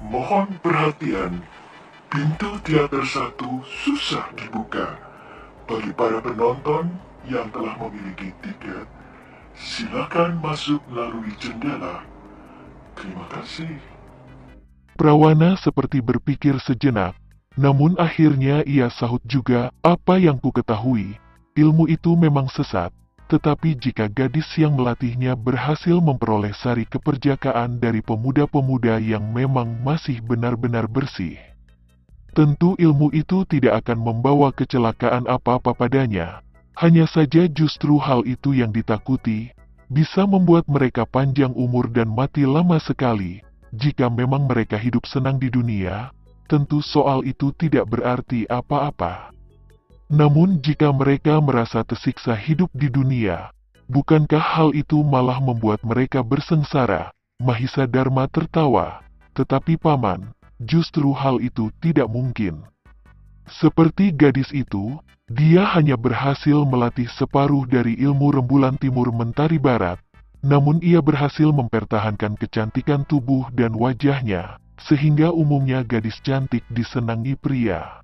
Mohon perhatian, pintu teater 1 susah dibuka. Bagi para penonton yang telah memiliki tiket, silakan masuk melalui jendela. Terima kasih. Prawana seperti berpikir sejenak, namun akhirnya ia sahut juga, apa yang ku ketahui, ilmu itu memang sesat, tetapi jika gadis yang melatihnya berhasil memperoleh sari keperjakaan dari pemuda-pemuda yang memang masih benar-benar bersih, tentu ilmu itu tidak akan membawa kecelakaan apa-apa padanya. Hanya saja justru hal itu yang ditakuti, bisa membuat mereka panjang umur dan mati lama sekali. Jika memang mereka hidup senang di dunia, tentu soal itu tidak berarti apa-apa. Namun jika mereka merasa tersiksa hidup di dunia, bukankah hal itu malah membuat mereka bersengsara? Mahisa Dharma tertawa, tetapi paman, justru hal itu tidak mungkin. Seperti gadis itu, dia hanya berhasil melatih separuh dari ilmu rembulan timur mentari barat, namun ia berhasil mempertahankan kecantikan tubuh dan wajahnya, sehingga umumnya gadis cantik disenangi pria.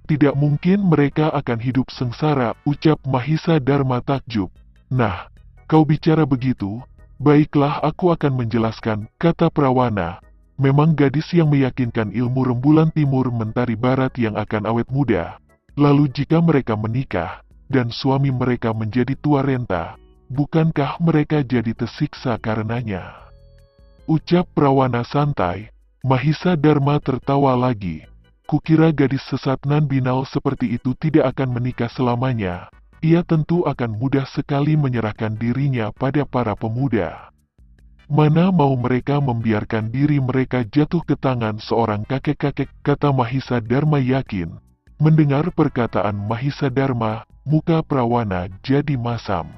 Tidak mungkin mereka akan hidup sengsara, ucap Mahisa Dharma takjub. Nah, kau bicara begitu, baiklah aku akan menjelaskan, kata Prawana. Memang gadis yang meyakinkan ilmu rembulan timur mentari barat yang akan awet muda. Lalu jika mereka menikah, dan suami mereka menjadi tua renta, bukankah mereka jadi tersiksa karenanya? Ucap Prawana santai. Mahisa Dharma tertawa lagi. Kukira gadis sesat nan binal seperti itu tidak akan menikah selamanya. Ia tentu akan mudah sekali menyerahkan dirinya pada para pemuda. Mana mau mereka membiarkan diri mereka jatuh ke tangan seorang kakek-kakek, kata Mahisa Dharma yakin. Mendengar perkataan Mahisa Dharma, muka Prawana jadi masam.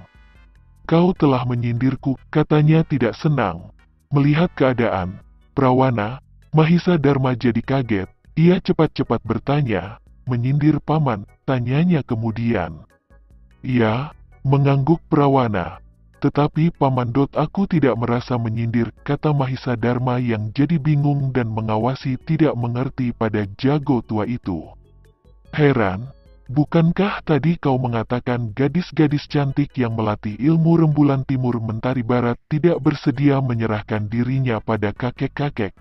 Kau telah menyindirku, katanya tidak senang. Melihat keadaan Prawana, Mahisa Dharma jadi kaget. Ia cepat-cepat bertanya, menyindir paman, tanyanya kemudian. Ya, mengangguk Prawana. Tetapi paman aku tidak merasa menyindir, kata Mahisa Dharma yang jadi bingung dan mengawasi tidak mengerti pada jago tua itu. Heran, bukankah tadi kau mengatakan gadis-gadis cantik yang melatih ilmu rembulan timur mentari barat tidak bersedia menyerahkan dirinya pada kakek-kakek?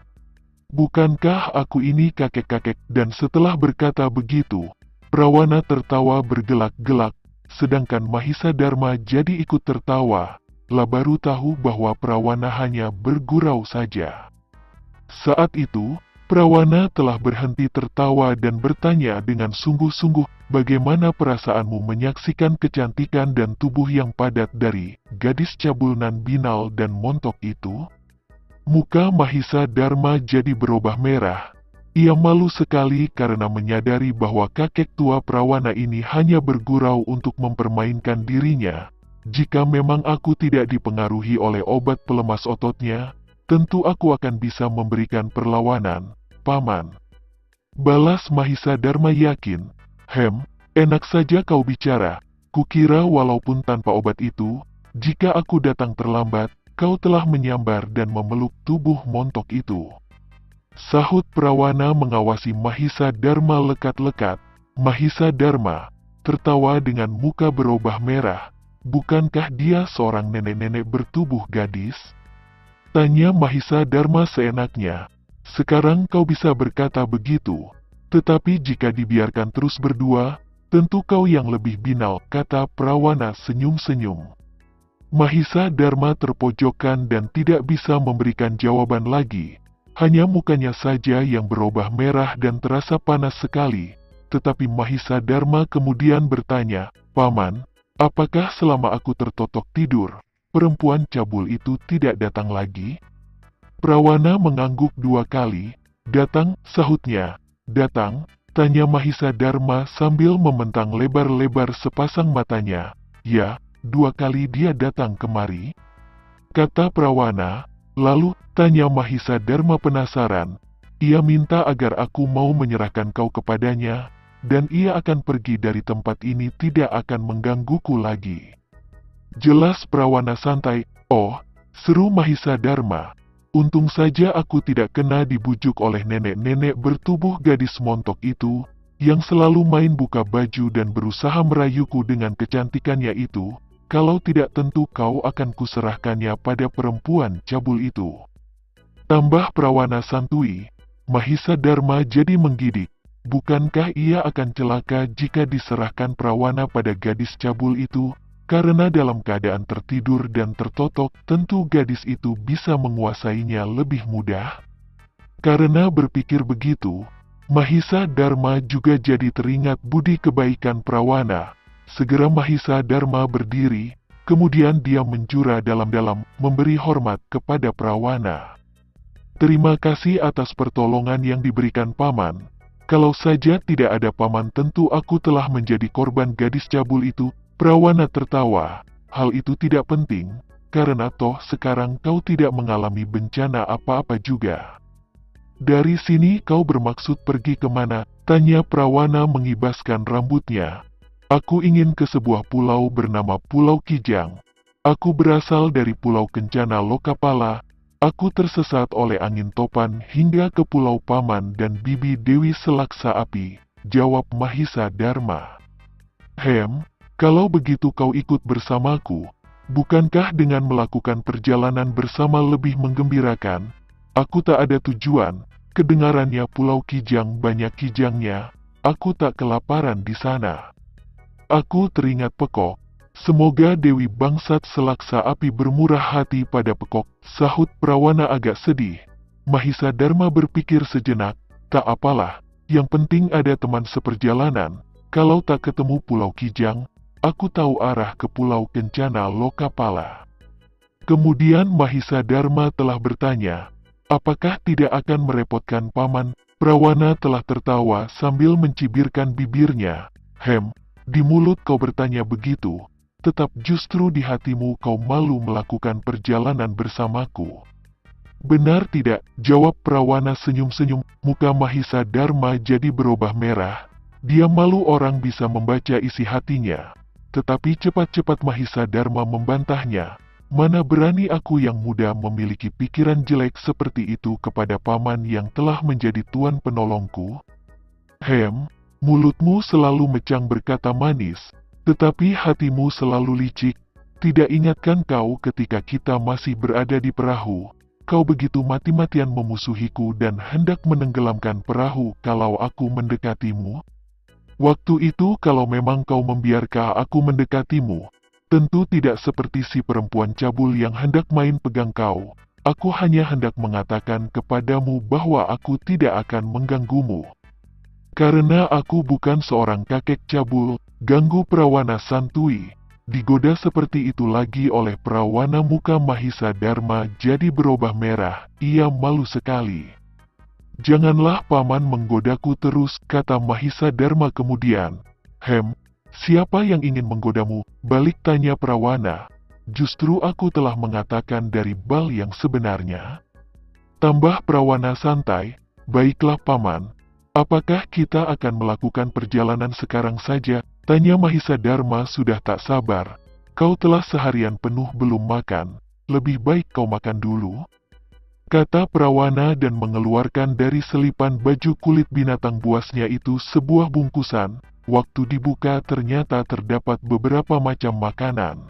Bukankah aku ini kakek-kakek? Dan setelah berkata begitu, Prawana tertawa bergelak-gelak, sedangkan Mahisa Dharma jadi ikut tertawa. Lah baru tahu bahwa Prawana hanya bergurau saja. Saat itu, Prawana telah berhenti tertawa dan bertanya dengan sungguh-sungguh, bagaimana perasaanmu menyaksikan kecantikan dan tubuh yang padat dari gadis cabul nan binal dan montok itu? Muka Mahisa Dharma jadi berubah merah. Ia malu sekali karena menyadari bahwa kakek tua Prawana ini hanya bergurau untuk mempermainkan dirinya. Jika memang aku tidak dipengaruhi oleh obat pelemas ototnya, tentu aku akan bisa memberikan perlawanan, paman. Balas Mahisa Dharma yakin. Enak saja kau bicara. Kukira walaupun tanpa obat itu, jika aku datang terlambat, kau telah menyambar dan memeluk tubuh montok itu. Sahut Prawana mengawasi Mahisa Dharma lekat-lekat. Mahisa Dharma tertawa dengan muka berubah merah. Bukankah dia seorang nenek-nenek bertubuh gadis? Tanya Mahisa Dharma seenaknya. Sekarang kau bisa berkata begitu. Tetapi jika dibiarkan terus berdua, tentu kau yang lebih binal, kata Prawana senyum-senyum. Mahisa Dharma terpojokkan dan tidak bisa memberikan jawaban lagi. Hanya mukanya saja yang berubah merah dan terasa panas sekali. Tetapi Mahisa Dharma kemudian bertanya, paman, apakah selama aku tertotok tidur, perempuan cabul itu tidak datang lagi? Prawana mengangguk 2 kali. Datang, sahutnya. Datang, tanya Mahisa Dharma sambil membentang lebar-lebar sepasang matanya. Ya, 2 kali dia datang kemari, kata Prawana. Lalu, tanya Mahisa Dharma penasaran. Ia minta agar aku mau menyerahkan kau kepadanya, dan ia akan pergi dari tempat ini tidak akan menggangguku lagi. Jelas Prawana santai. Oh, seru Mahisa Dharma. Untung saja aku tidak kena dibujuk oleh nenek-nenek bertubuh gadis montok itu, yang selalu main buka baju dan berusaha merayuku dengan kecantikannya itu. Kalau tidak tentu kau akan kuserahkannya pada perempuan cabul itu. Tambah Prawana santui, Mahisa Dharma jadi menggidik. Bukankah ia akan celaka jika diserahkan Prawana pada gadis cabul itu? Karena dalam keadaan tertidur dan tertotok, tentu gadis itu bisa menguasainya lebih mudah. Karena berpikir begitu, Mahisa Dharma juga jadi teringat budi kebaikan Prawana. Segera Mahisa Dharma berdiri, kemudian dia menjura dalam-dalam memberi hormat kepada Prawana. Terima kasih atas pertolongan yang diberikan Paman. Kalau saja tidak ada Paman tentu aku telah menjadi korban gadis cabul itu. Prawana tertawa. Hal itu tidak penting, karena toh sekarang kau tidak mengalami bencana apa-apa juga. Dari sini kau bermaksud pergi kemana? Tanya Prawana mengibaskan rambutnya. Aku ingin ke sebuah pulau bernama Pulau Kijang. Aku berasal dari Pulau Kencana Lokapala. Aku tersesat oleh angin topan hingga ke Pulau Paman dan Bibi Dewi Selaksa Api, jawab Mahisa Dharma. Kalau begitu kau ikut bersamaku, bukankah dengan melakukan perjalanan bersama lebih menggembirakan? Aku tak ada tujuan, kedengarannya Pulau Kijang banyak kijangnya, aku tak kelaparan di sana. Aku teringat Pekok. Semoga Dewi Bangsat Selaksa Api bermurah hati pada Pekok, sahut Prawana agak sedih. Mahisa Dharma berpikir sejenak, tak apalah, yang penting ada teman seperjalanan. Kalau tak ketemu Pulau Kijang, aku tahu arah ke Pulau Kencana Lokapala. Kemudian Mahisa Dharma telah bertanya, apakah tidak akan merepotkan Paman? Prawana telah tertawa sambil mencibirkan bibirnya. Di mulut kau bertanya begitu, tetap justru di hatimu kau malu melakukan perjalanan bersamaku. Benar tidak? Jawab Prawana senyum-senyum. Muka Mahisa Dharma jadi berubah merah. Dia malu orang bisa membaca isi hatinya. Tetapi cepat-cepat Mahisa Dharma membantahnya. Mana berani aku yang muda memiliki pikiran jelek seperti itu kepada Paman yang telah menjadi tuan penolongku? Mulutmu selalu mecang berkata manis, tetapi hatimu selalu licik. Tidak ingatkah kau ketika kita masih berada di perahu, kau begitu mati-matian memusuhiku dan hendak menenggelamkan perahu kalau aku mendekatimu? Waktu itu kalau memang kau membiarkan aku mendekatimu, tentu tidak seperti si perempuan cabul yang hendak main pegang kau. Aku hanya hendak mengatakan kepadamu bahwa aku tidak akan mengganggumu. Karena aku bukan seorang kakek cabul, ganggu Prawana santui. Digoda seperti itu lagi oleh Prawana, muka Mahisa Dharma jadi berubah merah, ia malu sekali. Janganlah Paman menggodaku terus, kata Mahisa Dharma kemudian. Siapa yang ingin menggodamu? Balik tanya Prawana. Justru aku telah mengatakan dari bal yang sebenarnya. Tambah Prawana santai, baiklah Paman. Apakah kita akan melakukan perjalanan sekarang saja? Tanya Mahisa Dharma sudah tak sabar. Kau telah seharian penuh belum makan, lebih baik kau makan dulu. Kata Prawana dan mengeluarkan dari selipan baju kulit binatang buasnya itu sebuah bungkusan. Waktu dibuka ternyata terdapat beberapa macam makanan.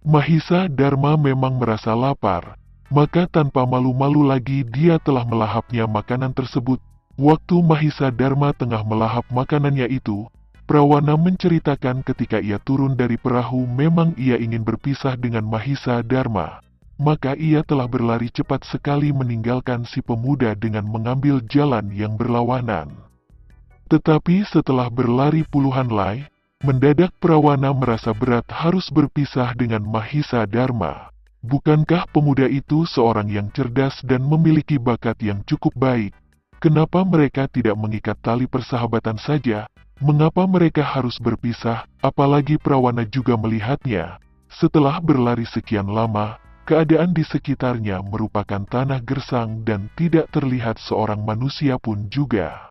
Mahisa Dharma memang merasa lapar, maka tanpa malu-malu lagi dia telah melahapnya makanan tersebut. Waktu Mahisa Dharma tengah melahap makanannya itu, Prawana menceritakan ketika ia turun dari perahu memang ia ingin berpisah dengan Mahisa Dharma. Maka ia telah berlari cepat sekali meninggalkan si pemuda dengan mengambil jalan yang berlawanan. Tetapi setelah berlari puluhan lay, mendadak Prawana merasa berat harus berpisah dengan Mahisa Dharma. Bukankah pemuda itu seorang yang cerdas dan memiliki bakat yang cukup baik? Kenapa mereka tidak mengikat tali persahabatan saja? Mengapa mereka harus berpisah? Apalagi Prawana juga melihatnya. Setelah berlari sekian lama, keadaan di sekitarnya merupakan tanah gersang dan tidak terlihat seorang manusia pun juga.